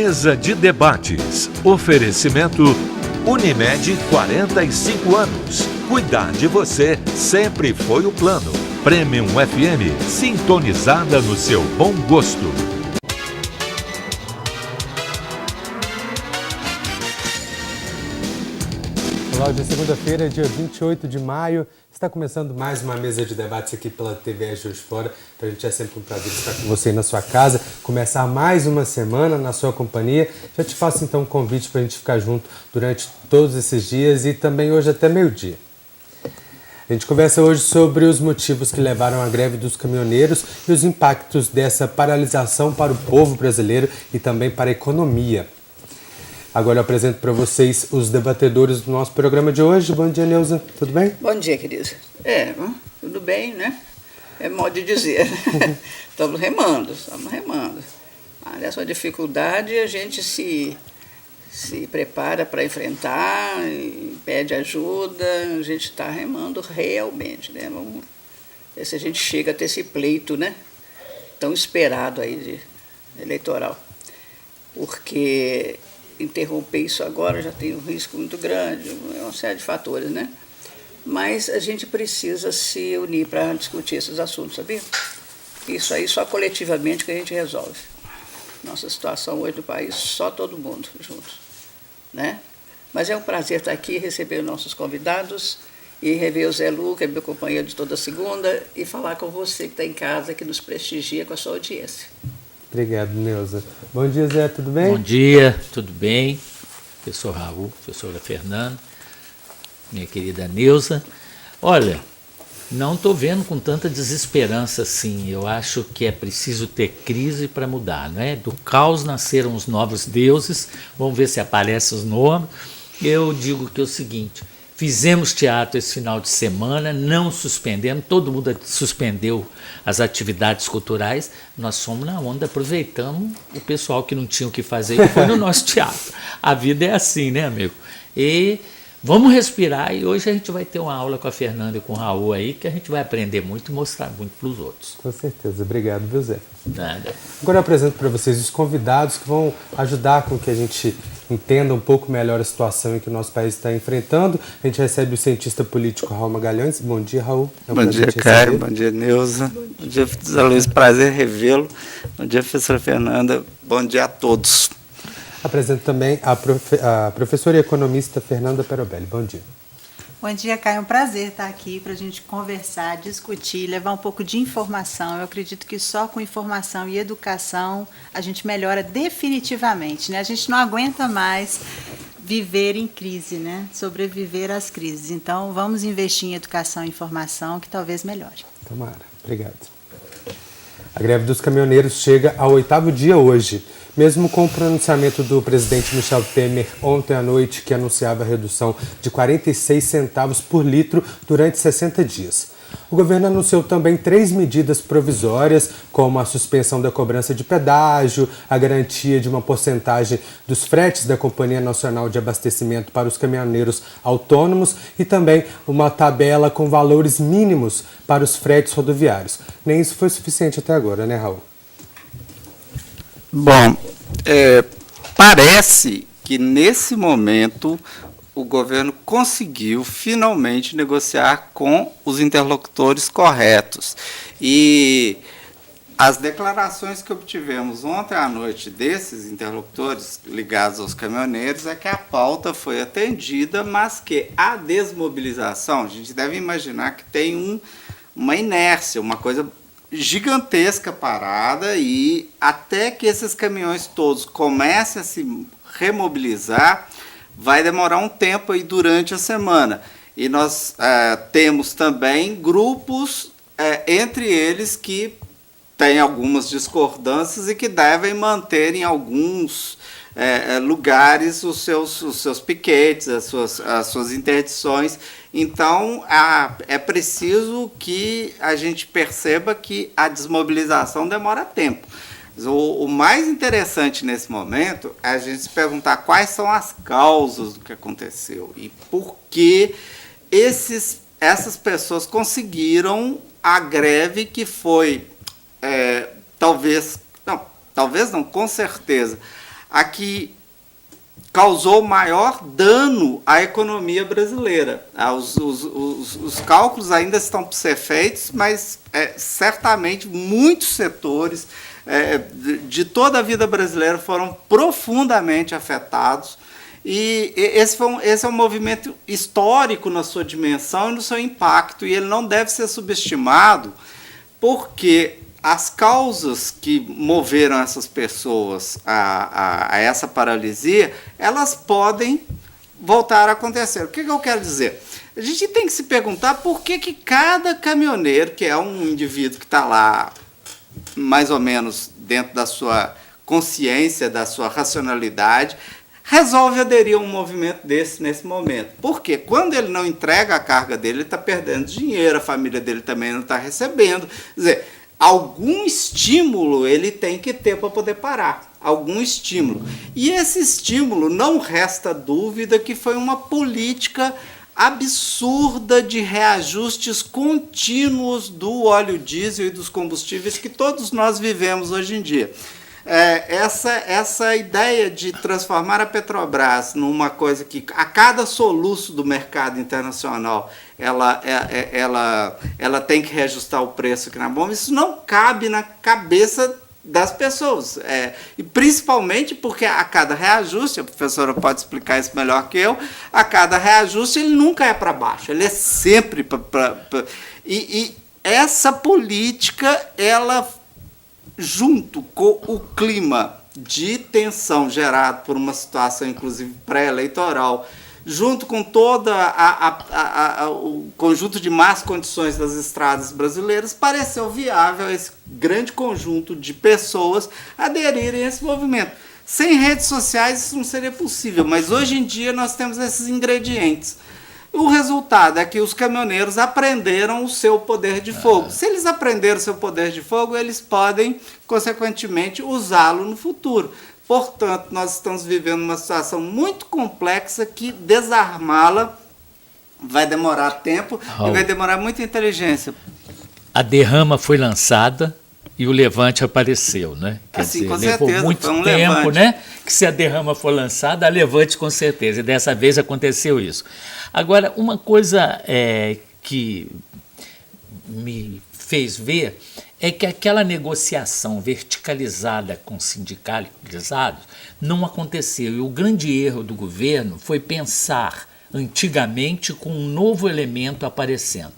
Mesa de debates. Oferecimento Unimed, 45 anos. Cuidar de você sempre foi o plano. Premium FM, sintonizada no seu bom gosto. Olá, hoje é segunda-feira, dia 28 de maio. Está começando mais uma mesa de debates aqui pela TV Juiz de Fora. Para a gente é sempre um prazer estar com você aí na sua casa, começar mais uma semana na sua companhia. Já te faço então um convite para a gente ficar junto durante todos esses dias e também hoje até meio-dia. A gente conversa hoje sobre os motivos que levaram à greve dos caminhoneiros e os impactos dessa paralisação para o povo brasileiro e também para a economia. Agora eu apresento para vocês os debatedores do nosso programa de hoje. Bom dia, Neuza. Tudo bem? Bom dia, querido. Tudo bem, né? É modo de dizer. Estamos remando. Mas essa dificuldade a gente se prepara para enfrentar, pede ajuda, a gente está remando realmente, né? Vamos ver se a gente chega a ter esse pleito, né? Tão esperado aí de eleitoral. Porque interromper isso agora já tem um risco muito grande, uma série de fatores, né? Mas a gente precisa se unir para discutir esses assuntos, sabia? Isso aí só coletivamente que a gente resolve. Nossa situação hoje no país, só todo mundo juntos, né? Mas é um prazer estar aqui, receber nossos convidados e rever o Zé Lu, que é meu companheiro de toda segunda, e falar com você que está em casa, que nos prestigia com a sua audiência. Obrigado, Neuza. Bom dia, Zé, tudo bem? Bom dia, tudo bem? Professor Raul, professora Fernanda, minha querida Neuza. Olha, não estou vendo com tanta desesperança assim. Eu acho que é preciso ter crise para mudar, não é? Do caos nasceram os novos deuses. Vamos ver se aparecem os novos. Eu digo que é o seguinte: fizemos teatro esse final de semana, não suspendemos, todo mundo suspendeu as atividades culturais, nós fomos na onda, aproveitamos o pessoal que não tinha o que fazer e foi no nosso teatro. A vida é assim, né, amigo? E vamos respirar, e hoje a gente vai ter uma aula com a Fernanda e com o Raul aí, que a gente vai aprender muito e mostrar muito para os outros. Com certeza. Obrigado, viu, Zé? Nada. Agora eu apresento para vocês os convidados que vão ajudar com que a gente entenda um pouco melhor a situação em que o nosso país está enfrentando. A gente recebe o cientista político Raul Magalhães. Bom dia, Raul. Bom dia, Caio. Bom dia, Neuza. Bom dia, Zé Luiz. Prazer revê-lo. Bom dia, professora Fernanda. Bom dia a todos. Apresento também a professora e economista Fernanda Perobelli. Bom dia. Bom dia, Caio. É um prazer estar aqui para a gente conversar, discutir, levar um pouco de informação. Eu acredito que só com informação e educação a gente melhora definitivamente, né? A gente não aguenta mais viver em crise, né? Sobreviver às crises. Então, vamos investir em educação e informação que talvez melhore. Tomara. Obrigado. A greve dos caminhoneiros chega ao 8º dia hoje. Mesmo com o pronunciamento do presidente Michel Temer ontem à noite, que anunciava a redução de 46 centavos por litro durante 60 dias. O governo anunciou também 3 medidas provisórias, como a suspensão da cobrança de pedágio, a garantia de uma porcentagem dos fretes da Companhia Nacional de Abastecimento para os caminhoneiros autônomos e também uma tabela com valores mínimos para os fretes rodoviários. Nem isso foi suficiente até agora, né, Raul? Bom, parece que nesse momento o governo conseguiu finalmente negociar com os interlocutores corretos. E as declarações que obtivemos ontem à noite desses interlocutores ligados aos caminhoneiros é que a pauta foi atendida, mas que a desmobilização, a gente deve imaginar que tem uma inércia, uma coisa gigantesca parada, e até que esses caminhões todos comecem a se remobilizar, vai demorar um tempo aí durante a semana. E nós temos também grupos, entre eles, que têm algumas discordâncias e que devem manter em alguns lugares os seus piquetes, as suas interdições. Então, é preciso que a gente perceba que a desmobilização demora tempo. O mais interessante nesse momento é a gente se perguntar quais são as causas do que aconteceu e por que essas pessoas conseguiram a greve que foi, talvez não, com certeza, a que causou maior dano à economia brasileira. Os cálculos ainda estão por ser feitos, mas certamente muitos setores de toda a vida brasileira foram profundamente afetados. E esse é um movimento histórico na sua dimensão e no seu impacto, e ele não deve ser subestimado, porque as causas que moveram essas pessoas a essa paralisia, elas podem voltar a acontecer. O que eu quero dizer? A gente tem que se perguntar por que cada caminhoneiro, que é um indivíduo que está lá mais ou menos dentro da sua consciência, da sua racionalidade, resolve aderir a um movimento desse nesse momento. Porque quando ele não entrega a carga dele, ele está perdendo dinheiro, a família dele também não está recebendo. Quer dizer, algum estímulo ele tem que ter para poder parar. Algum estímulo. E esse estímulo, não resta dúvida que foi uma política absurda de reajustes contínuos do óleo diesel e dos combustíveis que todos nós vivemos hoje em dia. Essa ideia de transformar a Petrobras numa coisa que, a cada soluço do mercado internacional, ela tem que reajustar o preço aqui na bomba, isso não cabe na cabeça das pessoas. E principalmente porque a cada reajuste, a professora pode explicar isso melhor que eu, a cada reajuste ele nunca é para baixo, ele é sempre para... E essa política, ela, junto com o clima de tensão gerado por uma situação, inclusive, pré-eleitoral, junto com todo o conjunto de más condições das estradas brasileiras, pareceu viável esse grande conjunto de pessoas aderirem a esse movimento. Sem redes sociais isso não seria possível, mas hoje em dia nós temos esses ingredientes. O resultado é que os caminhoneiros aprenderam o seu poder de fogo. Se eles aprenderam o seu poder de fogo, eles podem, consequentemente, usá-lo no futuro. Portanto, nós estamos vivendo uma situação muito complexa que desarmá-la vai demorar tempo e vai demorar muita inteligência. A derrama foi lançada e o levante apareceu, né? Quer dizer, com levou certeza, muito foi um tempo, levante, né? Que se a derrama for lançada, a levante com certeza. E dessa vez aconteceu isso. Agora, uma coisa que me fez ver é que aquela negociação verticalizada com sindicalizados não aconteceu. E o grande erro do governo foi pensar antigamente com um novo elemento aparecendo.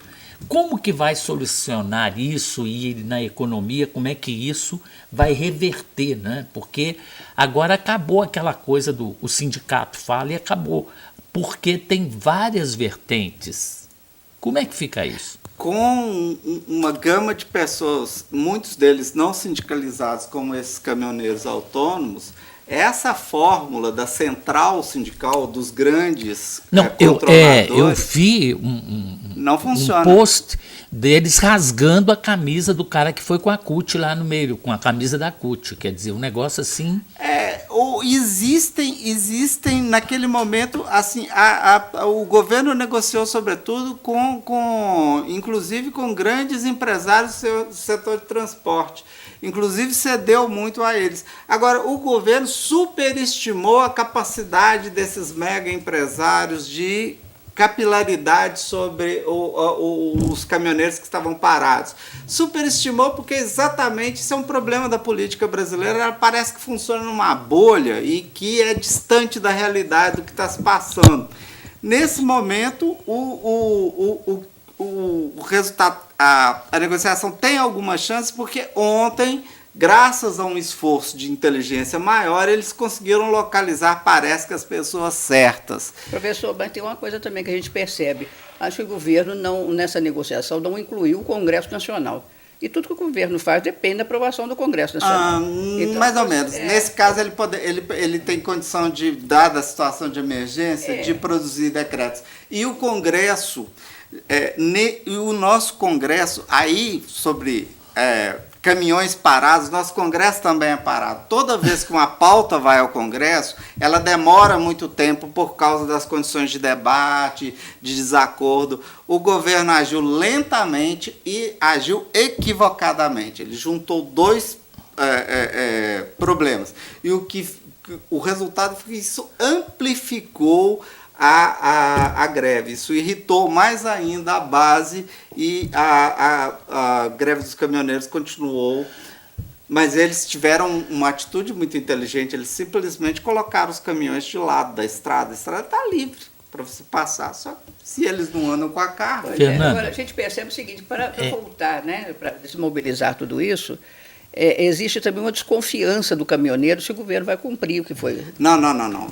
Como que vai solucionar isso e na economia, como é que isso vai reverter, né? Porque agora acabou aquela coisa do o sindicato fala e acabou, porque tem várias vertentes. Como é que fica isso? Com uma gama de pessoas, muitos deles não sindicalizados, como esses caminhoneiros autônomos, essa fórmula da central sindical, dos grandes controladores... Eu vi não funciona. Um post deles rasgando a camisa do cara que foi com a CUT lá no meio, com a camisa da CUT. Quer dizer, um negócio assim... Ou existem naquele momento, assim, o governo negociou sobretudo inclusive com grandes empresários do setor de transporte, inclusive cedeu muito a eles. Agora, o governo superestimou a capacidade desses mega empresários de capilaridade sobre os caminhoneiros que estavam parados. Superestimou porque exatamente isso é um problema da política brasileira, ela parece que funciona numa bolha e que é distante da realidade do que está se passando. Nesse momento, o resultado, a negociação tem alguma chance porque ontem, graças a um esforço de inteligência maior, eles conseguiram localizar, parece que as pessoas certas. Professor, mas tem uma coisa também que a gente percebe. Acho que o governo, nessa negociação, não incluiu o Congresso Nacional. E tudo que o governo faz depende da aprovação do Congresso Nacional. Então, mais ou menos. Nesse caso, ele tem condição de, dada a situação de emergência, de produzir decretos. E o Congresso, e o nosso Congresso, aí, sobre... caminhões parados, nosso Congresso também é parado. Toda vez que uma pauta vai ao Congresso, ela demora muito tempo por causa das condições de debate, de desacordo. O governo agiu lentamente e agiu equivocadamente. Ele juntou dois problemas. E o que o resultado foi que isso amplificou a greve. Isso irritou mais ainda a base e a greve dos caminhoneiros continuou. Mas eles tiveram uma atitude muito inteligente, eles simplesmente colocaram os caminhões de lado da estrada. A estrada está livre para você passar, só se eles não andam com a carga. Agora, a gente percebe o seguinte, para voltar, né, para desmobilizar tudo isso, existe também uma desconfiança do caminhoneiro se o governo vai cumprir o que foi. Não.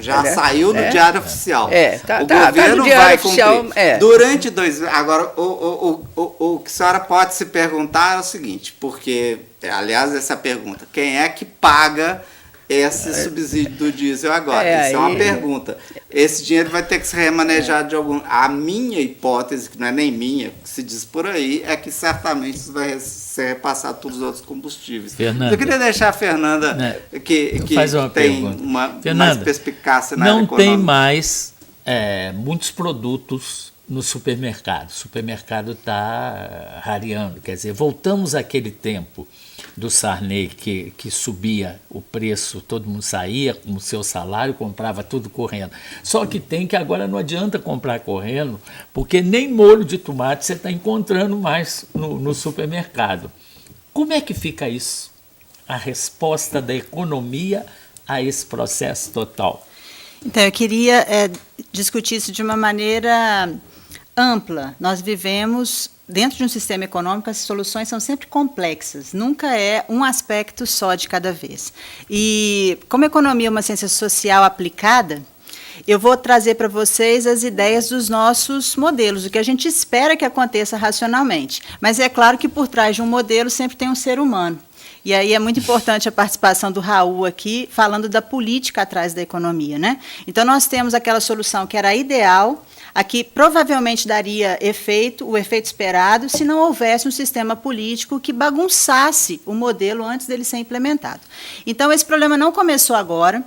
Já saiu no Diário Oficial. Tá o governo no Diário vai Oficial, cumprir. Durante 2 anos. Agora, o que a senhora pode se perguntar é o seguinte, porque, aliás, essa pergunta, quem é que paga esse subsídio do diesel agora? Essa é uma pergunta. Esse dinheiro vai ter que ser remanejado de algum... A minha hipótese, que não é nem minha, que se diz por aí, é que certamente isso vai ser repassado todos os outros combustíveis. Fernanda, eu queria deixar a Fernanda, que tem mais perspicácia na área econômica. Não tem mais muitos produtos no supermercado. O supermercado está rareando. Quer dizer, voltamos àquele tempo do Sarney, que subia o preço, todo mundo saía com o seu salário, comprava tudo correndo. Só que agora não adianta comprar correndo, porque nem molho de tomate você está encontrando mais no supermercado. Como é que fica isso? A resposta da economia a esse processo total? Então, eu queria discutir isso de uma maneira ampla. Nós vivemos dentro de um sistema econômico, as soluções são sempre complexas, nunca é um aspecto só de cada vez. E como a economia é uma ciência social aplicada, eu vou trazer para vocês as ideias dos nossos modelos, o que a gente espera que aconteça racionalmente. Mas é claro que por trás de um modelo sempre tem um ser humano. E aí é muito importante a participação do Raul aqui, falando da política atrás da economia, né? Então, nós temos aquela solução que era ideal, a que provavelmente daria o efeito esperado, se não houvesse um sistema político que bagunçasse o modelo antes dele ser implementado. Então, esse problema não começou agora.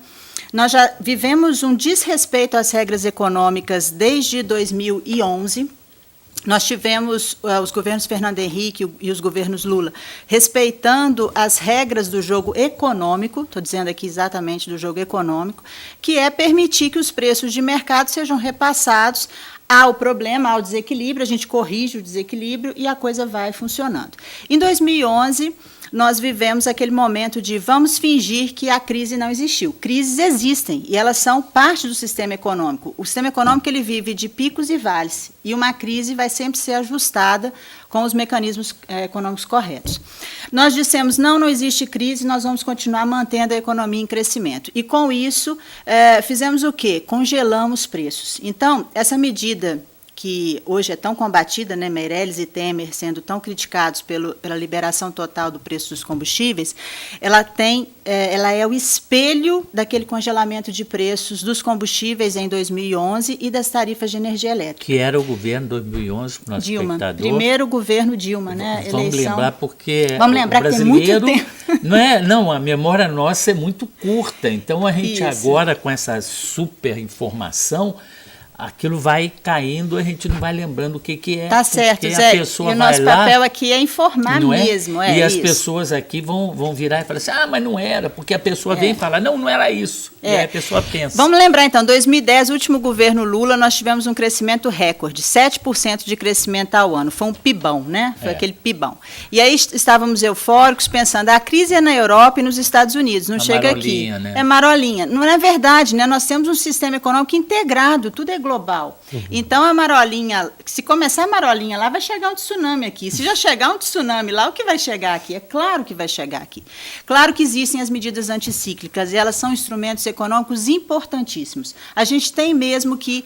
Nós já vivemos um desrespeito às regras econômicas desde 2011. Nós tivemos os governos Fernando Henrique e os governos Lula respeitando as regras do jogo econômico, estou dizendo aqui exatamente do jogo econômico, que é permitir que os preços de mercado sejam repassados ao problema, ao desequilíbrio, a gente corrige o desequilíbrio e a coisa vai funcionando. Em 2011, nós vivemos aquele momento de vamos fingir que a crise não existiu. Crises existem e elas são parte do sistema econômico. O sistema econômico ele vive de picos e vales e uma crise vai sempre ser ajustada com os mecanismos econômicos corretos. Nós dissemos não existe crise, nós vamos continuar mantendo a economia em crescimento. E com isso fizemos o quê? Congelamos preços. Então, essa medida que hoje é tão combatida, né, Meirelles e Temer sendo tão criticados pela liberação total do preço dos combustíveis, ela é o espelho daquele congelamento de preços dos combustíveis em 2011 e das tarifas de energia elétrica. Que era o governo 2011, para o nosso Dilma, espectador. Primeiro governo Dilma, né? Vamos lembrar porque vamos lembrar o brasileiro, que tem muito tempo. Não, a memória nossa é muito curta, então a gente Isso. agora com essa super informação, aquilo vai caindo, a gente não vai lembrando o que é. Tá certo, Zé. E o nosso papel aqui é informar mesmo. E as isso. pessoas aqui vão virar e falar assim, mas não era, porque a pessoa vem e fala, não era isso. E aí a pessoa pensa. Vamos lembrar, então, 2010, último governo Lula, nós tivemos um crescimento recorde, 7% de crescimento ao ano. Foi um pibão, né? Foi aquele pibão. E aí estávamos eufóricos, pensando, a crise é na Europa e nos Estados Unidos, não chega aqui. Né? É marolinha. Não é verdade, né? Nós temos um sistema econômico integrado, tudo é global. Então, a marolinha, se começar a marolinha lá, vai chegar um tsunami aqui. Se já chegar um tsunami lá, o que vai chegar aqui? É claro que vai chegar aqui. Claro que existem as medidas anticíclicas, e elas são instrumentos econômicos importantíssimos. A gente tem mesmo que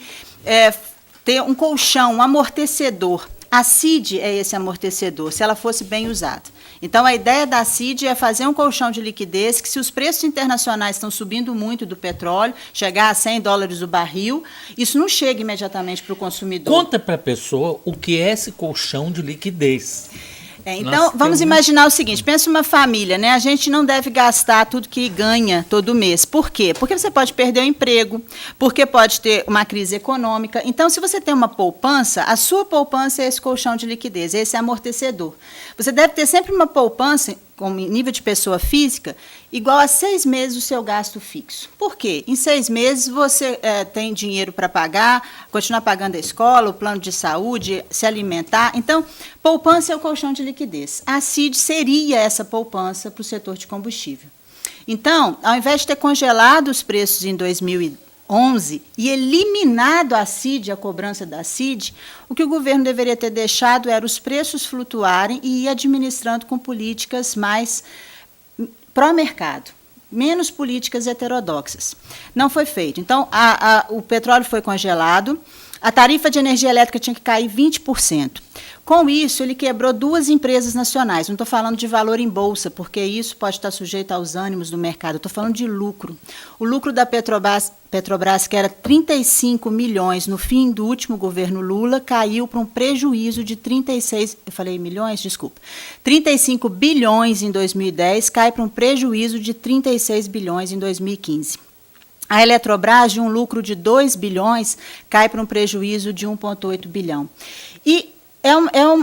ter um colchão, um amortecedor. A CID é esse amortecedor, se ela fosse bem usada. Então, a ideia da CID é fazer um colchão de liquidez que, se os preços internacionais estão subindo muito do petróleo, chegar a $100 o barril, isso não chega imediatamente para o consumidor. Conta para a pessoa o que é esse colchão de liquidez. Então, vamos imaginar o seguinte, pensa uma família, né? A gente não deve gastar tudo que ganha todo mês. Por quê? Porque você pode perder o emprego, porque pode ter uma crise econômica. Então, se você tem uma poupança, a sua poupança é esse colchão de liquidez, é esse amortecedor. Você deve ter sempre uma poupança com nível de pessoa física, igual a 6 meses o seu gasto fixo. Por quê? Em 6 meses você tem dinheiro para pagar, continuar pagando a escola, o plano de saúde, se alimentar. Então, poupança é o colchão de liquidez. A CID seria essa poupança para o setor de combustível. Então, ao invés de ter congelado os preços em 2011 e eliminado a CID, a cobrança da CID, o que o governo deveria ter deixado era os preços flutuarem e ir administrando com políticas mais pró-mercado, menos políticas heterodoxas. Não foi feito. Então, o petróleo foi congelado, a tarifa de energia elétrica tinha que cair 20%. Com isso, ele quebrou 2 empresas nacionais. Não estou falando de valor em bolsa, porque isso pode estar sujeito aos ânimos do mercado. Estou falando de lucro. O lucro da Petrobras, que era 35 milhões no fim do último governo Lula, caiu para um prejuízo de 36... Eu falei milhões? Desculpa. 35 bilhões em 2010, cai para um prejuízo de 36 bilhões em 2015. A Eletrobras, de um lucro de 2 bilhões, cai para um prejuízo de 1,8 bilhão. E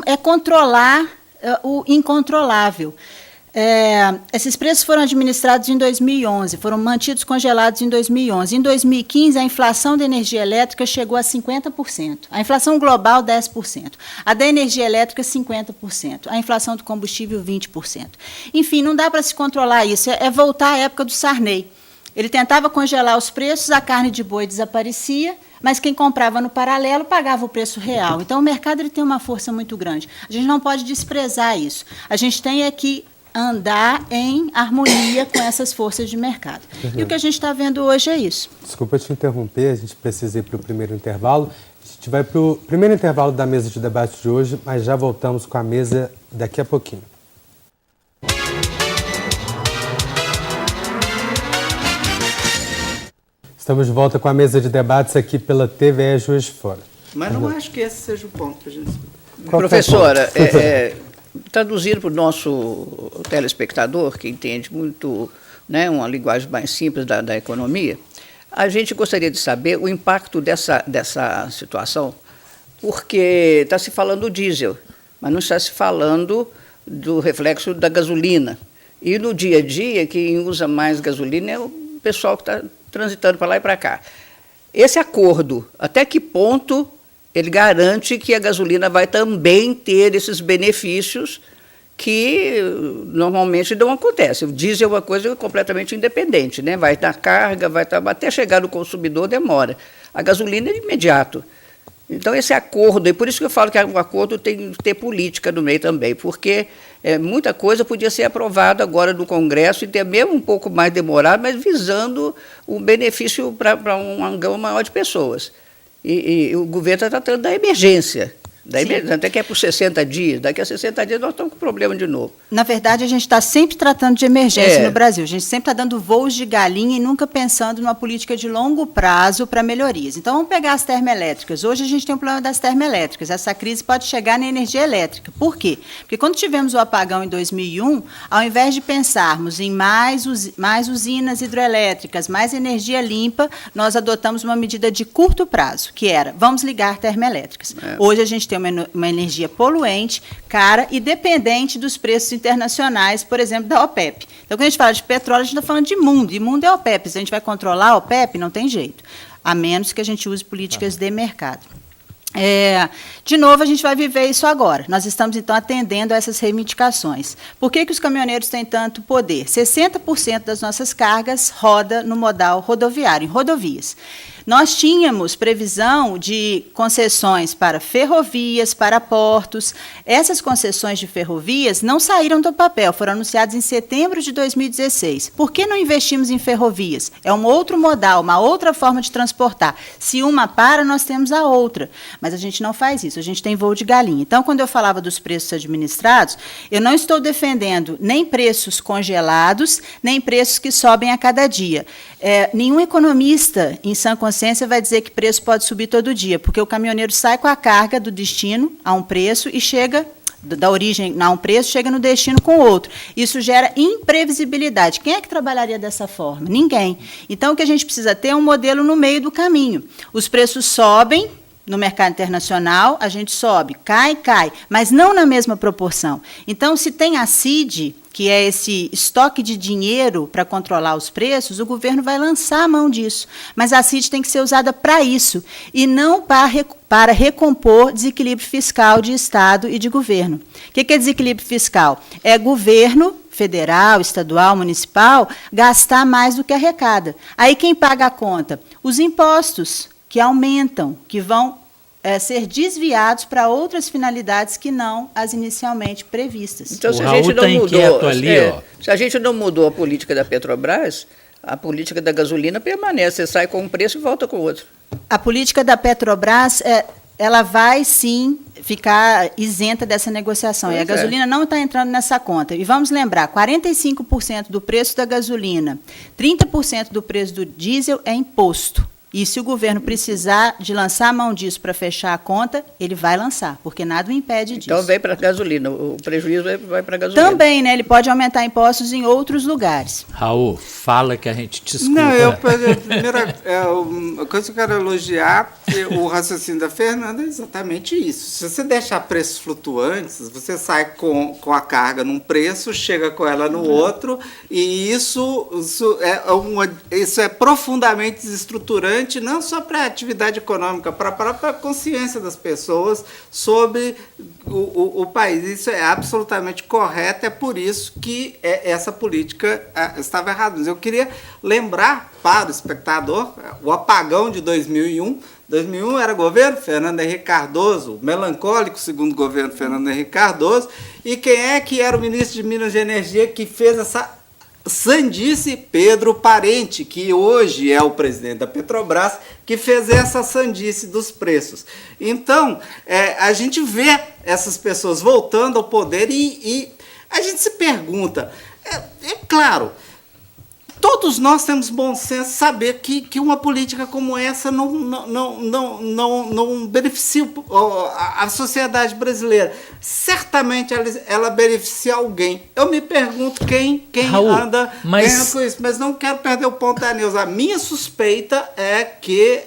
é controlar o incontrolável. Esses preços foram administrados em 2011, foram mantidos congelados em 2011. Em 2015, a inflação da energia elétrica chegou a 50%. A inflação global, 10%. A da energia elétrica, 50%. A inflação do combustível, 20%. Enfim, não dá para se controlar isso. É voltar à época do Sarney. Ele tentava congelar os preços, a carne de boi desaparecia, mas quem comprava no paralelo pagava o preço real. Então, o mercado ele tem uma força muito grande. A gente não pode desprezar isso. A gente tem que andar em harmonia com essas forças de mercado. E o que a gente está vendo hoje é isso. Desculpa te interromper, a gente precisa ir para o primeiro intervalo. A gente vai para o primeiro intervalo da mesa de debate de hoje, mas já voltamos com a mesa daqui a pouquinho. Estamos de volta com a mesa de debates aqui pela TVE Juiz de Fora. Mas não acho que esse seja o ponto, gente. Qual Professora, traduzindo para o nosso telespectador, que entende muito, né, uma linguagem mais simples da economia, a gente gostaria de saber o impacto dessa situação, porque está se falando do diesel, mas não está se falando do reflexo da gasolina. E no dia a dia, quem usa mais gasolina é o pessoal que está transitando para lá e para cá. Esse acordo, até que ponto ele garante que a gasolina vai também ter esses benefícios que normalmente não acontecem. O diesel é uma coisa completamente independente, né? Vai dar carga, até chegar no consumidor demora. A gasolina é imediato. Então, esse acordo, e por isso que eu falo que o acordo tem que ter política no meio também, porque muita coisa podia ser aprovada agora no Congresso e ter mesmo um pouco mais demorado, mas visando um benefício para um gama maior de pessoas. E o governo está tratando da emergência. Até que é por 60 dias, daqui a 60 dias nós estamos com problema de novo. Na verdade, a gente está sempre tratando de emergência no Brasil. A gente sempre está dando voos de galinha e nunca pensando numa política de longo prazo para melhorias. Então, vamos pegar as termoelétricas. Hoje a gente tem um problema das termoelétricas. Essa crise pode chegar na energia elétrica. Por quê? Porque quando tivemos o apagão em 2001, ao invés de pensarmos em mais usinas hidrelétricas, mais energia limpa, nós adotamos uma medida de curto prazo, que era, vamos ligar termoelétricas. Hoje a gente tem uma energia poluente, cara e dependente dos preços internacionais, por exemplo, da OPEP. Então, quando a gente fala de petróleo, a gente está falando de mundo, e mundo é OPEP. Se a gente vai controlar a OPEP, não tem jeito, a menos que a gente use políticas de mercado. De novo, a gente vai viver isso agora. Nós estamos, então, atendendo a essas reivindicações. Por que os caminhoneiros têm tanto poder? 60% das nossas cargas roda no modal rodoviário, em rodovias. Nós tínhamos previsão de concessões para ferrovias, para portos. Essas concessões de ferrovias não saíram do papel, foram anunciadas em setembro de 2016. Por que não investimos em ferrovias? É um outro modal, uma outra forma de transportar. Se uma para, nós temos a outra. Mas a gente não faz isso, a gente tem voo de galinha. Então, quando eu falava dos preços administrados, eu não estou defendendo nem preços congelados, nem preços que sobem a cada dia. Nenhum economista em sã consciência vai dizer que preço pode subir todo dia, porque o caminhoneiro sai com a carga do destino a um preço e chega, da origem a um preço, chega no destino com outro. Isso gera imprevisibilidade. Quem é que trabalharia dessa forma? Ninguém. Então, o que a gente precisa ter é um modelo no meio do caminho. Os preços sobem, no mercado internacional, a gente sobe, cai, mas não na mesma proporção. Então, se tem a CID, que é esse estoque de dinheiro para controlar os preços, o governo vai lançar a mão disso. Mas a CID tem que ser usada para isso, e não para recompor desequilíbrio fiscal de Estado e de governo. O que é desequilíbrio fiscal? É governo federal, estadual, municipal, gastar mais do que arrecada. Aí quem paga a conta? Os impostos, que aumentam, que vão ser desviados para outras finalidades que não as inicialmente previstas. Então, se a gente não mudou, se a gente não mudou a política da Petrobras, a política da gasolina permanece. Você sai com um preço e volta com outro. A política da Petrobras, ela vai, sim, ficar isenta dessa negociação. Pois e a gasolina não está entrando nessa conta. E vamos lembrar, 45% do preço da gasolina, 30% do preço do diesel é imposto. E se o governo precisar de lançar a mão disso para fechar a conta, ele vai lançar, porque nada o impede disso. Então vem para a gasolina, o prejuízo vai para a gasolina. Também, né? Ele pode aumentar impostos em outros lugares. Raul, fala que a gente te escuta. Não, a primeira coisa que eu quero elogiar, que o raciocínio da Fernanda é exatamente isso. Se você deixar preços flutuantes, você sai com a carga num preço, chega com ela no outro, e isso é profundamente desestruturante, não só para a atividade econômica, para a própria consciência das pessoas sobre o país. Isso é absolutamente correto, é por isso que essa política estava errada. Mas eu queria lembrar para o espectador o apagão de 2001. 2001 era governo Fernando Henrique Cardoso, melancólico segundo governo Fernando Henrique Cardoso, e quem é que era o ministro de Minas e Energia que fez essa sandice? Pedro Parente, que hoje é o presidente da Petrobras, que fez essa sandice dos preços. Então, a gente vê essas pessoas voltando ao poder e a gente se pergunta, claro, todos nós temos bom senso saber que uma política como essa não beneficia a sociedade brasileira. Certamente ela beneficia alguém. Eu me pergunto quem Raul, anda ganhando com isso, mas não quero perder o ponto da Neuza. A minha suspeita é que,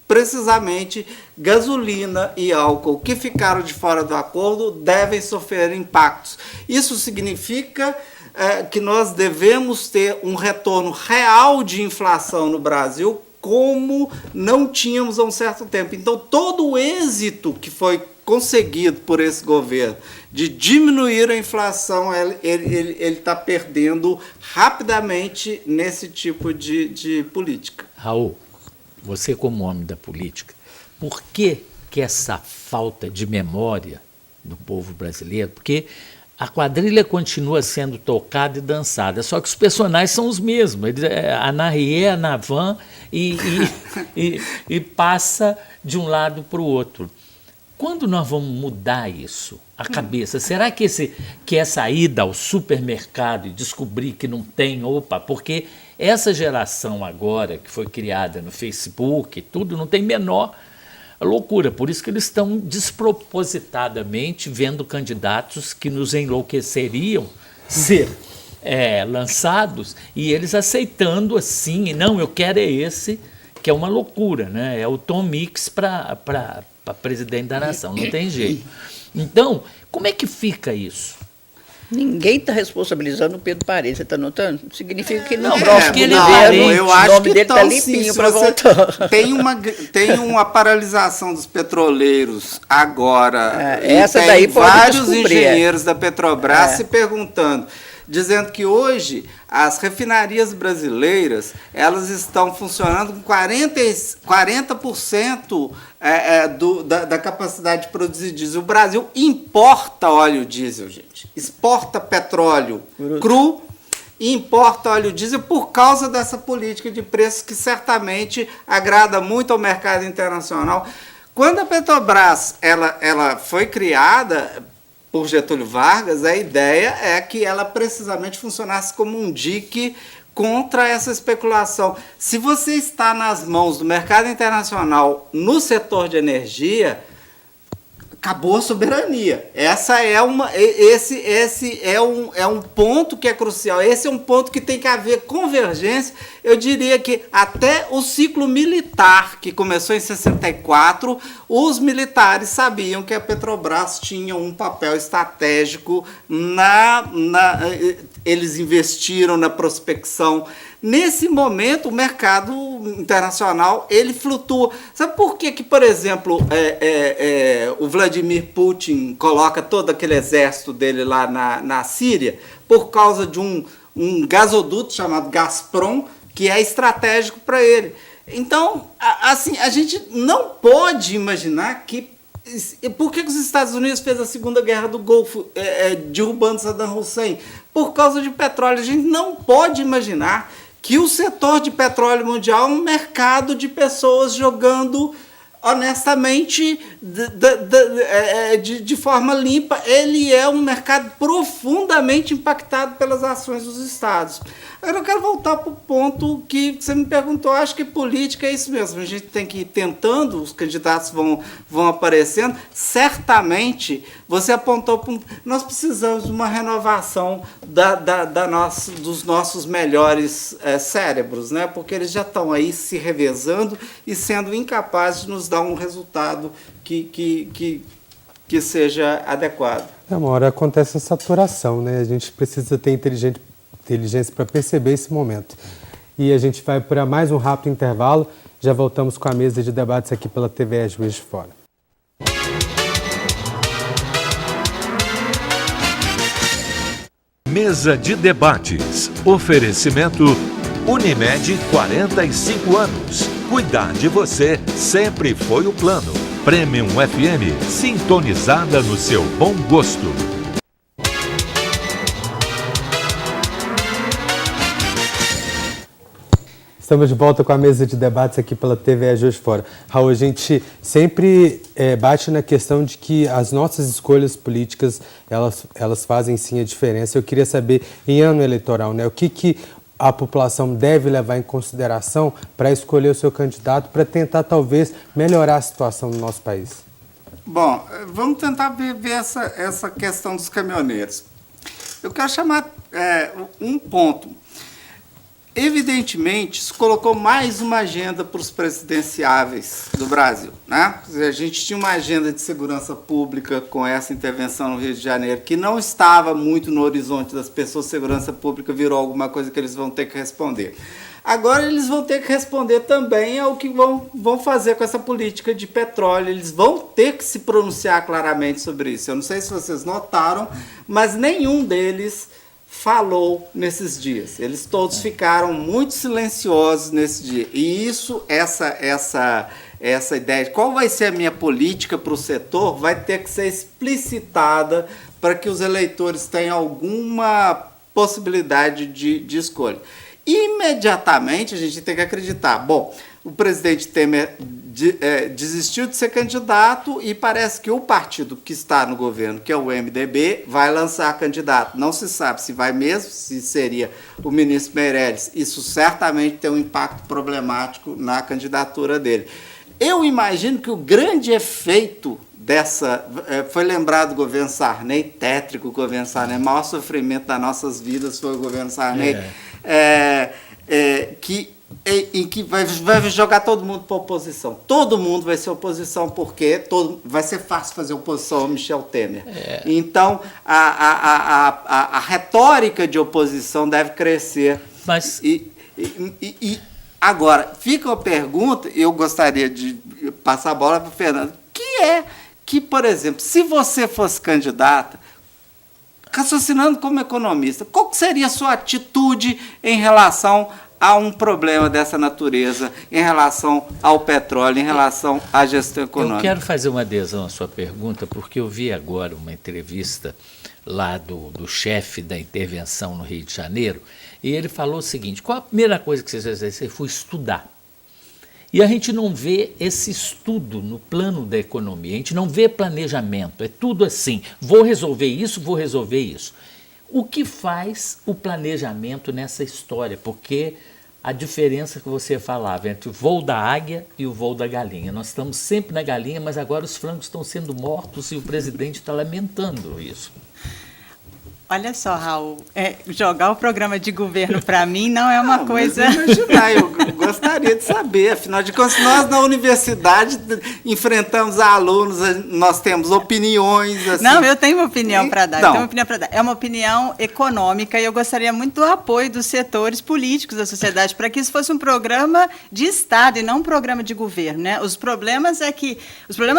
precisamente, gasolina e álcool que ficaram de fora do acordo devem sofrer impactos. Isso significa que nós devemos ter um retorno real de inflação no Brasil, como não tínhamos há um certo tempo. Então, todo o êxito que foi conseguido por esse governo de diminuir a inflação, ele está perdendo rapidamente nesse tipo de política. Raul, você como homem da política, por que essa falta de memória do povo brasileiro? Porque a quadrilha continua sendo tocada e dançada, só que os personagens são os mesmos. A Anarie, a Navan, e passa de um lado para o outro. Quando nós vamos mudar isso, a cabeça? Será que essa ida ao supermercado e descobrir que não tem, porque essa geração agora, que foi criada no Facebook, tudo, não tem menor loucura. Por isso que eles estão despropositadamente vendo candidatos que nos enlouqueceriam ser lançados e eles aceitando assim, não, eu quero esse, que é uma loucura, né? É o Tom Mix para presidente da nação, não tem jeito. Então, como é que fica isso? Ninguém está responsabilizando o Pedro Parente, você está notando? Significa que não. Eu acho que está limpinho para voltar. Tem uma paralisação dos petroleiros agora. Essa tem daí pode vários descobrir, engenheiros da Petrobras se perguntando, dizendo que hoje as refinarias brasileiras elas estão funcionando com 40% da capacidade de produzir diesel. O Brasil importa óleo diesel, gente. Exporta petróleo cru e importa óleo diesel por causa dessa política de preços que certamente agrada muito ao mercado internacional. Quando a Petrobras ela foi criada por Getúlio Vargas, a ideia é que ela precisamente funcionasse como um dique contra essa especulação. Se você está nas mãos do mercado internacional no setor de energia, acabou a soberania. Esse é um ponto que é crucial. Esse é um ponto que tem que haver convergência. Eu diria que até o ciclo militar, que começou em 64, os militares sabiam que a Petrobras tinha um papel estratégico eles investiram na prospecção. Nesse momento, o mercado internacional ele flutua. Sabe por que, por exemplo, o Vladimir Putin coloca todo aquele exército dele lá na Síria? Por causa de um gasoduto chamado Gazprom, que é estratégico para ele. Então, assim, a gente não pode imaginar que... Por que os Estados Unidos fez a Segunda Guerra do Golfo, derrubando Saddam Hussein? Por causa de petróleo. A gente não pode imaginar que o setor de petróleo mundial é um mercado de pessoas jogando honestamente, de forma limpa. Ele é um mercado profundamente impactado pelas ações dos Estados. Agora eu quero voltar para o ponto que você me perguntou. Acho que política é isso mesmo. A gente tem que ir tentando, os candidatos vão aparecendo. Certamente, você apontou para nós precisamos de uma renovação dos nossos melhores cérebros, né? Porque eles já estão aí se revezando e sendo incapazes de nos dar um resultado que seja adequado. Uma hora acontece a saturação, né? A gente precisa ter inteligência para perceber esse momento. E a gente vai para mais um rápido intervalo. Já voltamos com a mesa de debates aqui pela TVE Juiz de Fora. Mesa de debates. Oferecimento Unimed 45 anos. Cuidar de você sempre foi o plano. Premium FM, sintonizada no seu bom gosto. Estamos de volta com a mesa de debates aqui pela TVE Juiz de Fora. Raul, a gente sempre bate na questão de que as nossas escolhas políticas, elas fazem sim a diferença. Eu queria saber, em ano eleitoral, né, o que a população deve levar em consideração para escolher o seu candidato, para tentar, talvez, melhorar a situação no nosso país? Bom, vamos tentar ver essa questão dos caminhoneiros. Eu quero chamar um ponto. Evidentemente, isso colocou mais uma agenda para os presidenciáveis do Brasil, né? A gente tinha uma agenda de segurança pública com essa intervenção no Rio de Janeiro, que não estava muito no horizonte das pessoas. Segurança pública virou alguma coisa que eles vão ter que responder. Agora eles vão ter que responder também ao que vão fazer com essa política de petróleo. Eles vão ter que se pronunciar claramente sobre isso. Eu não sei se vocês notaram, mas nenhum deles falou nesses dias. Eles todos ficaram muito silenciosos nesse dia. E essa ideia de qual vai ser a minha política para o setor vai ter que ser explicitada para que os eleitores tenham alguma possibilidade de escolha. Imediatamente a gente tem que acreditar. Bom, o presidente Temer desistiu de ser candidato e parece que o partido que está no governo, que é o MDB, vai lançar candidato. Não se sabe se vai mesmo, se seria o ministro Meirelles. Isso certamente tem um impacto problemático na candidatura dele. Eu imagino que o grande efeito dessa... foi lembrado do governo Sarney, tétrico o governo Sarney, o maior sofrimento das nossas vidas foi o governo Sarney, em que vai jogar todo mundo para oposição. Todo mundo vai ser oposição, porque vai ser fácil fazer oposição ao Michel Temer. Então, a retórica de oposição deve crescer. Mas... Agora, fica uma pergunta, eu gostaria de passar a bola para o Fernando, que, por exemplo, se você fosse candidata, raciocinando como economista, qual seria a sua atitude em relação a um problema dessa natureza, em relação ao petróleo, em relação à gestão econômica? Eu quero fazer uma adesão à sua pergunta, porque eu vi agora uma entrevista lá do chefe da intervenção no Rio de Janeiro, e ele falou o seguinte: qual a primeira coisa que vocês fizeram? Você foi estudar. E a gente não vê esse estudo no plano da economia, a gente não vê planejamento, é tudo assim, vou resolver isso, vou resolver isso. O que faz o planejamento nessa história? Porque a diferença que você falava entre o voo da águia e o voo da galinha. Nós estamos sempre na galinha, mas agora os frangos estão sendo mortos e o presidente está lamentando isso. Olha só, Raul, jogar o programa de governo para mim não é uma coisa... Imaginar, eu gostaria de saber. Afinal de contas, nós na universidade enfrentamos alunos, nós temos opiniões. Assim. Não, eu tenho uma opinião para dar. Então, É uma opinião econômica e eu gostaria muito do apoio dos setores políticos da sociedade para que isso fosse um programa de Estado e não um programa de governo. Né? Os problemas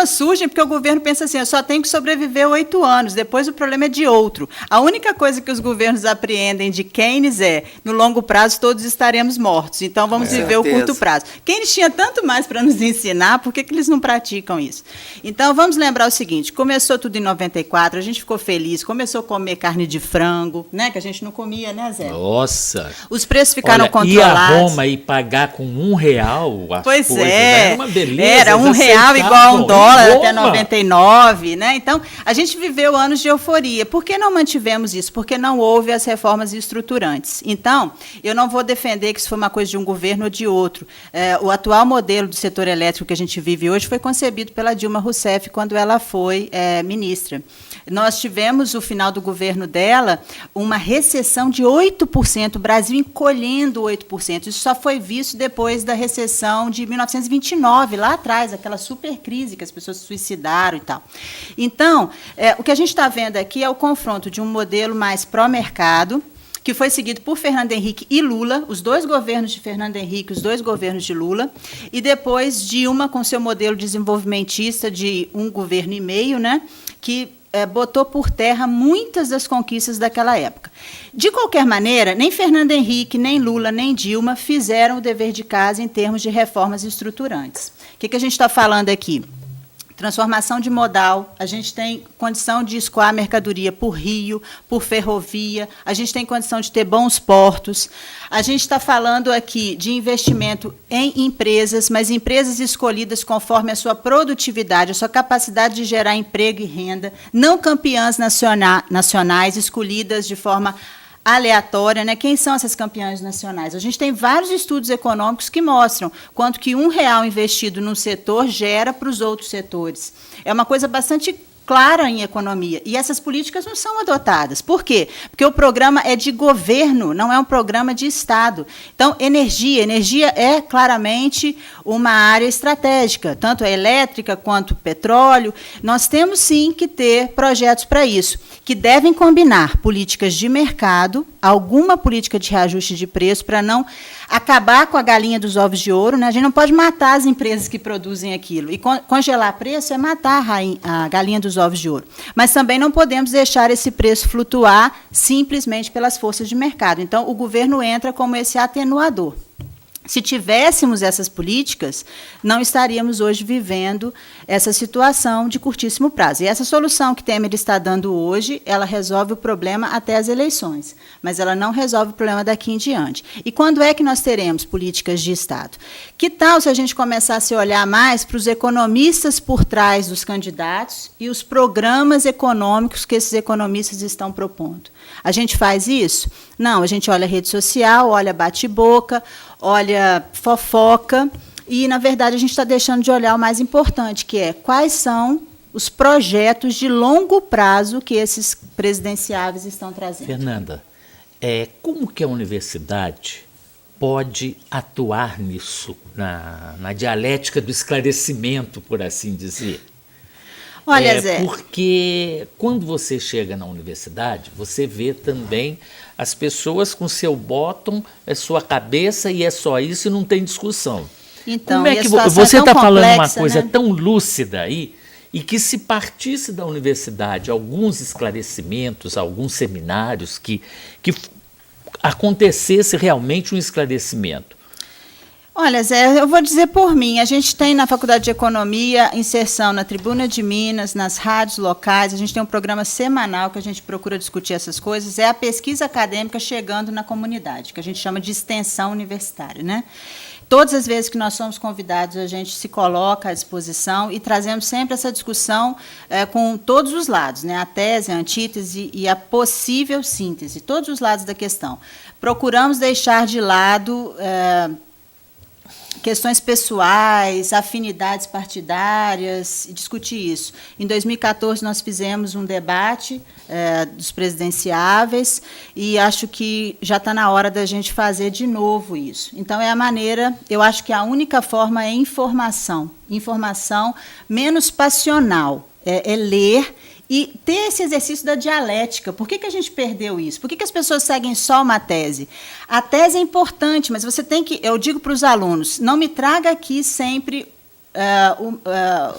surgem porque o governo pensa assim, eu só tenho que sobreviver 8 anos, depois o problema é de outro. A única coisa que os governos apreendem de Keynes no longo prazo todos estaremos mortos, então vamos viver o curto prazo. Keynes tinha tanto mais para nos ensinar, por que eles não praticam isso? Então, vamos lembrar o seguinte, começou tudo em 94, a gente ficou feliz, começou a comer carne de frango, né, que a gente não comia, né, Zé? Nossa! Os preços ficaram controlados. Ir a Roma e pagar com R$1 as pois coisas, é, era uma beleza. Era R$1 igual a $1 até 99, né? Então, a gente viveu anos de euforia. Por que não mantivemos isso? Porque não houve as reformas estruturantes. Então, eu não vou defender que isso foi uma coisa de um governo ou de outro. O atual modelo do setor elétrico que a gente vive hoje foi concebido pela Dilma Rousseff quando ela foi ministra. Nós tivemos, no final do governo dela, uma recessão de 8%, o Brasil encolhendo 8%. Isso só foi visto depois da recessão de 1929, lá atrás, aquela super crise que as pessoas se suicidaram e tal. Então, o que a gente está vendo aqui é o confronto de um modelo mais pró-mercado, que foi seguido por Fernando Henrique e Lula, os dois governos de Fernando Henrique, os dois governos de Lula, e depois Dilma com seu modelo desenvolvimentista de um governo e meio, né, que botou por terra muitas das conquistas daquela época. De qualquer maneira, nem Fernando Henrique, nem Lula, nem Dilma fizeram o dever de casa em termos de reformas estruturantes. O que a gente está falando aqui? Transformação de modal, a gente tem condição de escoar mercadoria por rio, por ferrovia, a gente tem condição de ter bons portos, a gente está falando aqui de investimento em empresas, mas empresas escolhidas conforme a sua produtividade, a sua capacidade de gerar emprego e renda, não campeãs nacionais escolhidas de forma aleatória, né? Quem são essas campeãs nacionais? A gente tem vários estudos econômicos que mostram quanto que R$1 investido num setor gera para os outros setores. É uma coisa bastante clara em economia. E essas políticas não são adotadas. Por quê? Porque o programa é de governo, não é um programa de Estado. Então, energia é claramente uma área estratégica, tanto a elétrica quanto o petróleo. Nós temos, sim, que ter projetos para isso, que devem combinar políticas de mercado, alguma política de reajuste de preço, para não acabar com a galinha dos ovos de ouro. Né? A gente não pode matar as empresas que produzem aquilo. E congelar preço é matar a galinha dos ovos de ouro. Mas também não podemos deixar esse preço flutuar simplesmente pelas forças de mercado. Então, o governo entra como esse atenuador. Se tivéssemos essas políticas, não estaríamos hoje vivendo essa situação de curtíssimo prazo. E essa solução que Temer está dando hoje, ela resolve o problema até as eleições, mas ela não resolve o problema daqui em diante. E quando é que nós teremos políticas de Estado? Que tal se a gente começasse a olhar mais para os economistas por trás dos candidatos e os programas econômicos que esses economistas estão propondo? A gente faz isso? Não, a gente olha a rede social, olha bate-boca, olha fofoca, e, na verdade, a gente está deixando de olhar o mais importante, que é quais são os projetos de longo prazo que esses presidenciáveis estão trazendo. Fernanda, como que a universidade pode atuar nisso, na dialética do esclarecimento, por assim dizer? Olha, Zé. Porque quando você chega na universidade, você vê também as pessoas com seu bottom, sua cabeça, e é só isso e não tem discussão. Então, como é que você está falando uma coisa, né, tão lúcida aí, e que se partisse da universidade alguns esclarecimentos, alguns seminários, que acontecesse realmente um esclarecimento? Olha, Zé, eu vou dizer por mim, a gente tem na Faculdade de Economia inserção na Tribuna de Minas, nas rádios locais, a gente tem um programa semanal que a gente procura discutir essas coisas, é a pesquisa acadêmica chegando na comunidade, que a gente chama de extensão universitária, né? Todas as vezes que nós somos convidados, a gente se coloca à disposição e trazemos sempre essa discussão com todos os lados, né? A tese, a antítese e a possível síntese, todos os lados da questão. Procuramos deixar de lado questões pessoais, afinidades partidárias, e discutir isso. Em 2014, nós fizemos um debate dos presidenciáveis e acho que já está na hora da gente fazer de novo isso. Então, é a maneira, eu acho que a única forma é informação menos passional, é ler e ter esse exercício da dialética. Por que a gente perdeu isso? Por que as pessoas seguem só uma tese? A tese é importante, mas você tem que... Eu digo para os alunos, não me traga aqui sempre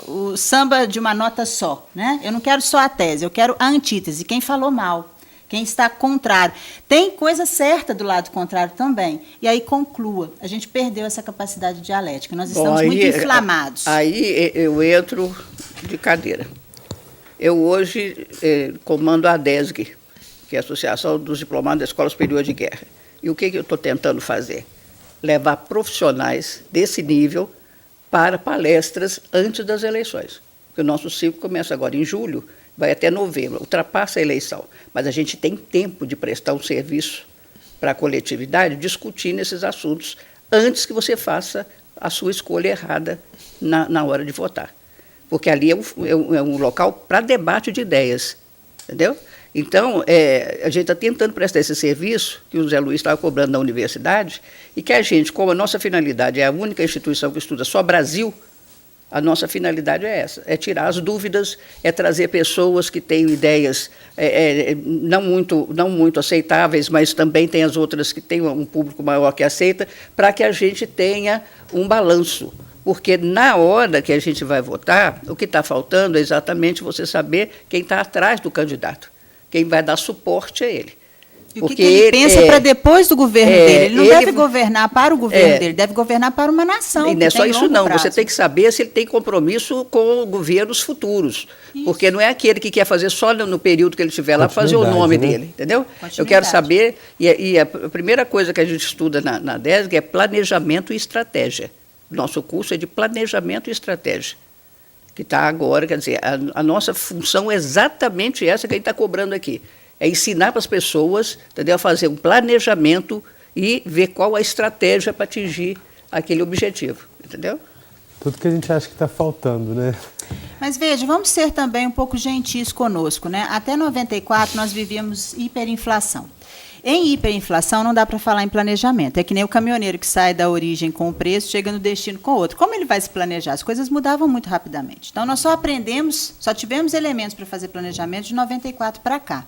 o samba de uma nota só, né? Eu não quero só a tese, eu quero a antítese, quem falou mal, quem está contrário. Tem coisa certa do lado contrário também. E aí conclua. A gente perdeu essa capacidade dialética. Nós estamos muito inflamados. Aí eu entro de cadeira. Eu hoje comando a ADESG, que é a Associação dos Diplomados da Escola Superior de Guerra. E o que eu estou tentando fazer? Levar profissionais desse nível para palestras antes das eleições. Porque o nosso ciclo começa agora em julho, vai até novembro, ultrapassa a eleição. Mas a gente tem tempo de prestar um serviço para a coletividade, discutindo esses assuntos antes que você faça a sua escolha errada na hora de votar. Porque ali é um local para debate de ideias, entendeu? Então, a gente está tentando prestar esse serviço que o Zé Luiz estava cobrando na universidade e que a gente, como a nossa finalidade é a única instituição que estuda só Brasil, a nossa finalidade é essa, é tirar as dúvidas, é trazer pessoas que têm ideias não muito aceitáveis, mas também tem as outras que têm um público maior que aceita, para que a gente tenha um balanço. Porque na hora que a gente vai votar, o que está faltando é exatamente você saber quem está atrás do candidato, quem vai dar suporte a ele. E o que ele pensa para depois do governo dele? Ele não deve governar para o governo dele, deve governar para uma nação. E não é só isso, não. Você tem que saber se ele tem compromisso com governos futuros. Isso. Porque não é aquele que quer fazer só no período que ele estiver lá, fazer o nome dele, entendeu? Eu quero saber, e a primeira coisa que a gente estuda na DESG é planejamento e estratégia. Nosso curso é de planejamento e estratégia, que está agora, quer dizer, a nossa função é exatamente essa que a gente está cobrando aqui. É ensinar para as pessoas, entendeu, a fazer um planejamento e ver qual a estratégia para atingir aquele objetivo, entendeu? Tudo que a gente acha que está faltando, né? Mas veja, vamos ser também um pouco gentis conosco, né? Até 94 nós vivíamos hiperinflação. Em hiperinflação não dá para falar em planejamento. É que nem o caminhoneiro que sai da origem com o preço, chega no destino com outro. Como ele vai se planejar? As coisas mudavam muito rapidamente. Então, nós só tivemos elementos para fazer planejamento de 94 para cá.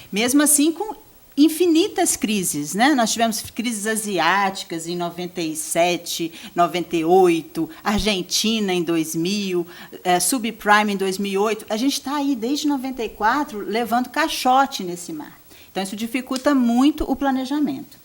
Mesmo assim, com infinitas crises, né? Nós tivemos crises asiáticas em 97, 98, Argentina em 2000, subprime em 2008. A gente está aí desde 94 levando caixote nesse mar. Então, isso dificulta muito o planejamento.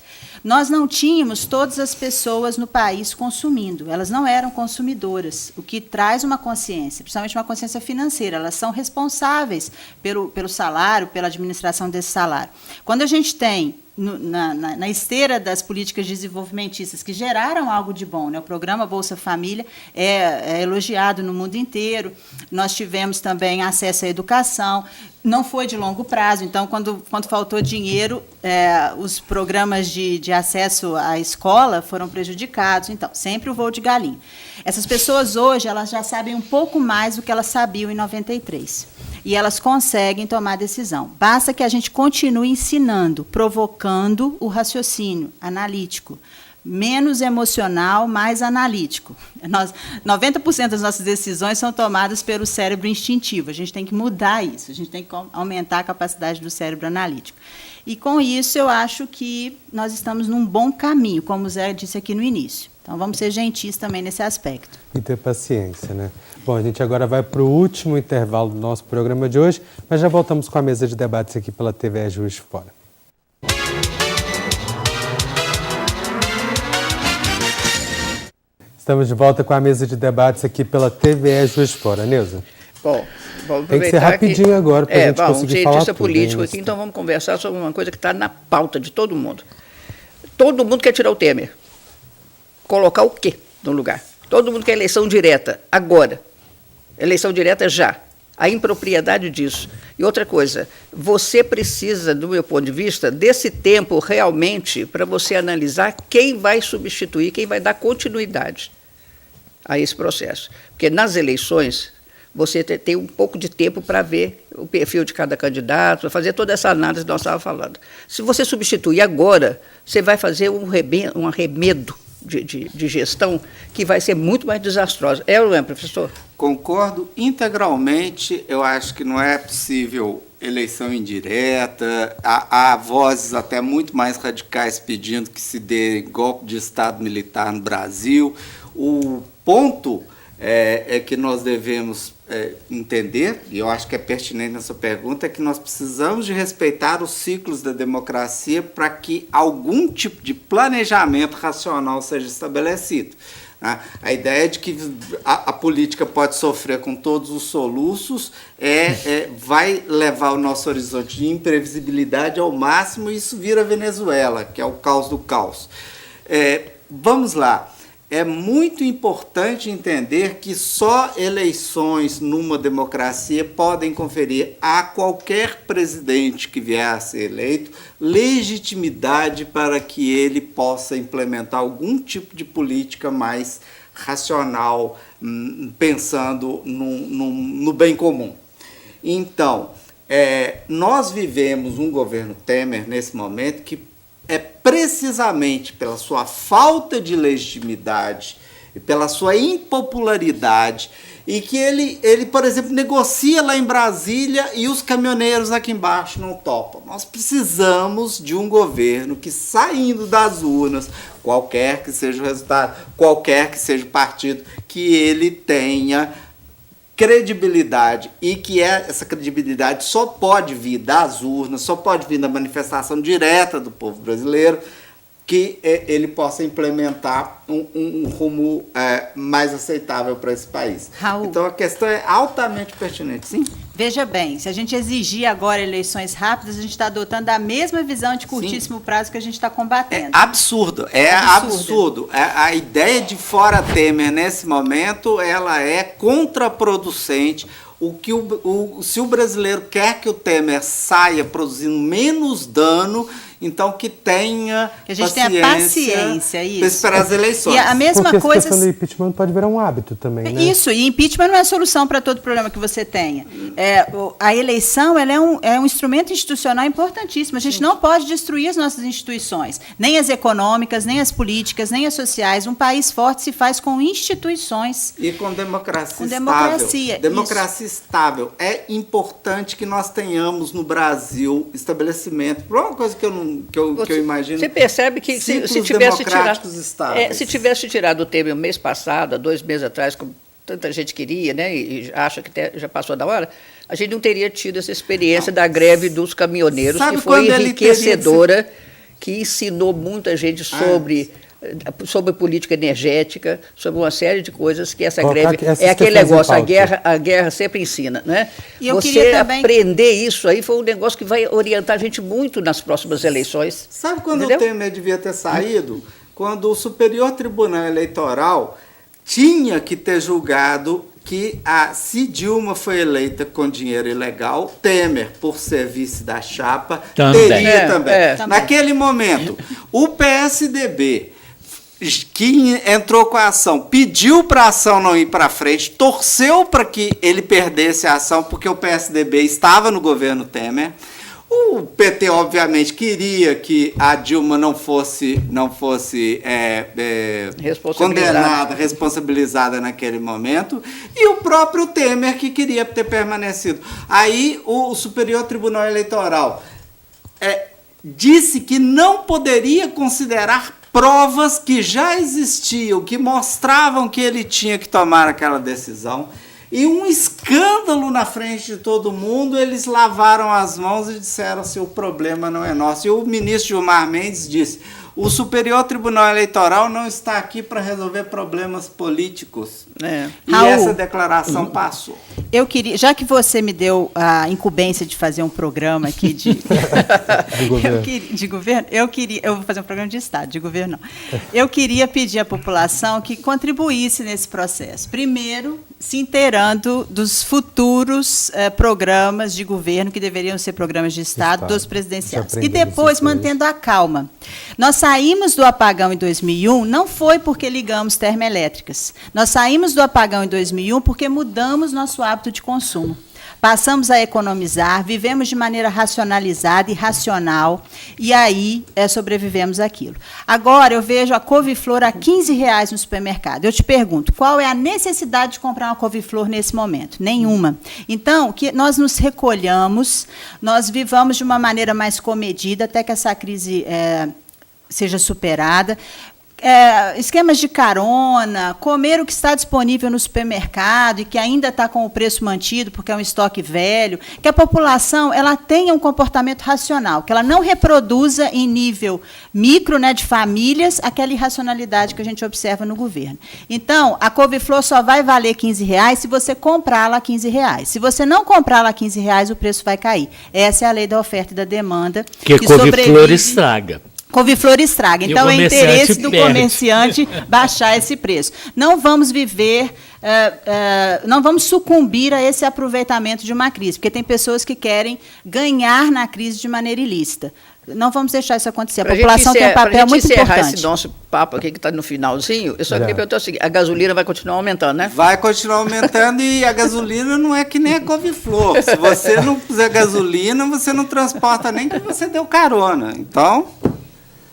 Nós não tínhamos todas as pessoas no país consumindo, elas não eram consumidoras, o que traz uma consciência, principalmente uma consciência financeira, elas são responsáveis pelo salário, pela administração desse salário. Quando a gente tem, na esteira das políticas desenvolvimentistas que geraram algo de bom, né? O programa Bolsa Família é elogiado no mundo inteiro, nós tivemos também acesso à educação, não foi de longo prazo, então, quando faltou dinheiro, os programas de acesso à escola foram prejudicados, então, sempre o voo de galinha. Essas pessoas hoje, elas já sabem um pouco mais do que elas sabiam em 93, e elas conseguem tomar decisão. Basta que a gente continue ensinando, provocando o raciocínio analítico, menos emocional, mais analítico. 90% das nossas decisões são tomadas pelo cérebro instintivo. A gente tem que mudar isso, a gente tem que aumentar a capacidade do cérebro analítico. E, com isso, eu acho que nós estamos num bom caminho, como o Zé disse aqui no início. Então, vamos ser gentis também nesse aspecto. E ter paciência, né? Bom, a gente agora vai para o último intervalo do nosso programa de hoje, mas já voltamos com a mesa de debates aqui pela TV Juiz de Fora. Estamos de volta com a mesa de debates aqui pela TVE Juiz de Fora. Neuza? Bom, vamos tem que ser rapidinho agora para a gente conseguir falar tudo. Um cientista político aqui, então vamos conversar sobre uma coisa que está na pauta de todo mundo. Todo mundo quer tirar o Temer. colocar o quê no lugar? Todo mundo quer eleição direta, agora. Eleição direta já. A impropriedade disso. E outra coisa, você precisa, do meu ponto de vista, desse tempo realmente para você analisar quem vai substituir, quem vai dar continuidade a esse processo. Porque nas eleições, você tem um pouco de tempo para ver o perfil de cada candidato, para fazer toda essa análise que nós estávamos falando. Se você substituir agora, você vai fazer um arremedo de gestão que vai ser muito mais desastrosa. É ou não é, professor? Concordo integralmente. Eu acho que não é possível eleição indireta. Há vozes até muito mais radicais pedindo que se dê golpe de Estado militar no Brasil. O ponto é que nós devemos entender, e eu acho que é pertinente nessa pergunta, é que nós precisamos de respeitar os ciclos da democracia para que algum tipo de planejamento racional seja estabelecido. Né? A ideia de que a política pode sofrer com todos os soluços vai levar o nosso horizonte de imprevisibilidade ao máximo, e isso vira Venezuela, que é o caos do caos. Vamos lá. É muito importante entender que só eleições numa democracia podem conferir a qualquer presidente que vier a ser eleito legitimidade para que ele possa implementar algum tipo de política mais racional, pensando no bem comum. Então, nós vivemos um governo Temer, nesse momento, que é precisamente pela sua falta de legitimidade e pela sua impopularidade, e que ele, por exemplo, negocia lá em Brasília e os caminhoneiros aqui embaixo não topam. Nós precisamos de um governo que, saindo das urnas, qualquer que seja o resultado, qualquer que seja o partido, que ele tenha credibilidade, e que essa credibilidade só pode vir das urnas, só pode vir da manifestação direta do povo brasileiro, que ele possa implementar um rumo mais aceitável para esse país. Raul. Então a questão é altamente pertinente, sim? Veja bem, se a gente exigir agora eleições rápidas, a gente está adotando a mesma visão de curtíssimo prazo que a gente está combatendo. É absurdo, absurdo. A ideia de fora Temer nesse momento, ela é contraproducente. Se o brasileiro quer que o Temer saia produzindo menos dano, então que tenha que a gente tenha paciência, isso, para esperar as eleições. E a mesma Porque coisa. A questão do impeachment pode virar um hábito também, né? Isso, e impeachment não é a solução para todo problema que você tenha. A eleição, ela é um instrumento institucional importantíssimo. A gente não pode destruir as nossas instituições, nem as econômicas, nem as políticas, nem as sociais. Um país forte se faz com instituições. E com democracia com estável. Democracia estável. É importante que nós tenhamos no Brasil estabelecimento. Por uma coisa que eu imagino. Você percebe que se tivesse tirado o Temer o mês passado, há 2 meses atrás, como tanta gente queria, né, e acha que já passou da hora, a gente não teria tido essa experiência da greve dos caminhoneiros, que foi enriquecedora, que ensinou muita gente sobre política energética, sobre uma série de coisas que essa greve... É aquele negócio, a guerra sempre ensina, né? E eu Você também aprender isso aí foi um negócio que vai orientar a gente muito nas próximas eleições. Sabe quando Entendeu? o Temer devia ter saído? Quando o Superior Tribunal Eleitoral tinha que ter julgado que se Dilma foi eleita com dinheiro ilegal, Temer, por ser vice da chapa, teria também. Naquele momento, o PSDB, que entrou com a ação, pediu para a ação não ir para frente, torceu para que ele perdesse a ação, porque o PSDB estava no governo Temer. O PT, obviamente, queria que a Dilma não fosse condenada, responsabilizada naquele momento, e o próprio Temer, que queria ter permanecido. Aí o Superior Tribunal Eleitoral disse que não poderia considerar provas que já existiam, que mostravam que ele tinha que tomar aquela decisão. E um escândalo na frente de todo mundo, eles lavaram as mãos e disseram assim, o problema não é nosso. E o ministro Gilmar Mendes disse, o Superior Tribunal Eleitoral não está aqui para resolver problemas políticos. E Raul, essa declaração passou. Eu queria, já que você me deu a incumbência de fazer um programa aqui de governo, eu vou fazer um programa de Estado, de governo não. Eu queria pedir à população que contribuísse nesse processo. Primeiro, se inteirando dos futuros programas de governo, que deveriam ser programas de Estado, dos presidenciais. E depois, mantendo a calma. Nós saímos do apagão em 2001, não foi porque ligamos termoelétricas. Nós saímos do apagão em 2001 porque mudamos nosso hábito de consumo. Passamos a economizar, vivemos de maneira racionalizada e racional, e aí sobrevivemos àquilo. Agora, eu vejo a couve-flor a R$15 no supermercado. Eu te pergunto, qual é a necessidade de comprar uma couve-flor nesse momento? Nenhuma. Então, que nós nos recolhamos, nós vivamos de uma maneira mais comedida, até que essa crise seja superada. Esquemas de carona, comer o que está disponível no supermercado e que ainda está com o preço mantido, porque é um estoque velho, que a população ela tenha um comportamento racional, que ela não reproduza em nível micro, né, de famílias, aquela irracionalidade que a gente observa no governo. Então, a couve-flor só vai valer R$15 se você comprá-la a R$15. Se você não comprá-la a R$15, o preço vai cair. Essa é a lei da oferta e da demanda. Que couve-flor estraga. Couve-flor estraga. Então, é interesse do comerciante baixar esse preço. Não vamos viver, não vamos sucumbir a esse aproveitamento de uma crise, porque tem pessoas que querem ganhar na crise de maneira ilícita. Não vamos deixar isso acontecer. A população tem um papel muito importante. Para esse nosso papo aqui, que está no finalzinho, eu só queria perguntar o seguinte, a gasolina vai continuar aumentando, né? Vai continuar aumentando e a gasolina não é que nem a couve-flor. Se você não puser gasolina, você não transporta nem que você deu carona. Então...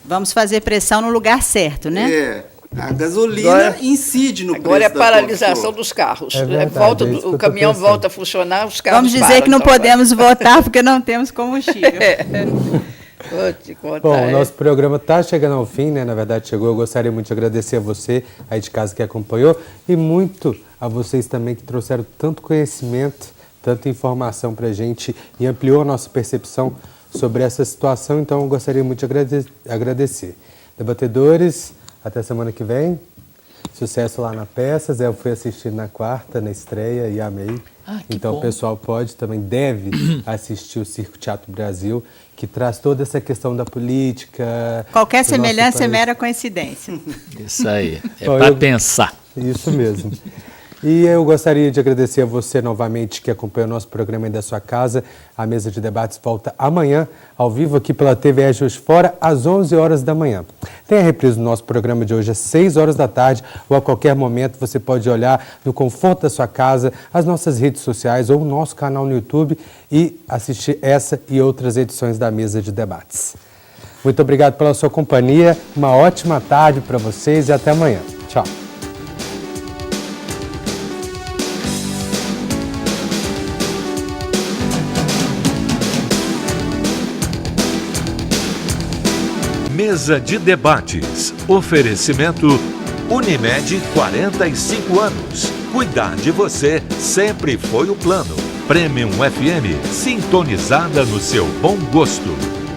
Vamos fazer pressão no lugar certo, né? A gasolina incide no preço. Agora é a paralisação dos carros. O caminhão volta a funcionar, os carros Vamos dizer param, que não podemos votar porque não temos combustível. Bom, o nosso programa está chegando ao fim, né? Na verdade, chegou. Eu gostaria muito de agradecer a você aí de casa que acompanhou e muito a vocês também que trouxeram tanto conhecimento, tanta informação para a gente e ampliou a nossa percepção sobre essa situação. Então, eu gostaria muito de agradecer. Debatedores, até semana que vem. Sucesso lá na peça. Eu fui assistir na quarta, na estreia, e amei. Então, bom. O pessoal também deve assistir o Circo Teatro Brasil, que traz toda essa questão da política. Qualquer semelhança é mera coincidência. Isso aí, para pensar. Isso mesmo. E eu gostaria de agradecer a você novamente que acompanha o nosso programa aí da sua casa. A mesa de debates volta amanhã, ao vivo aqui pela TV Juiz de Fora, às 11 horas da manhã. Tem a reprise do nosso programa de hoje às 6 horas da tarde, ou a qualquer momento você pode olhar no conforto da sua casa, as nossas redes sociais ou o nosso canal no YouTube e assistir essa e outras edições da mesa de debates. Muito obrigado pela sua companhia, uma ótima tarde para vocês e até amanhã. Tchau. Mesa de debates. Oferecimento Unimed 45 anos. Cuidar de você sempre foi o plano. Premium FM, sintonizada no seu bom gosto.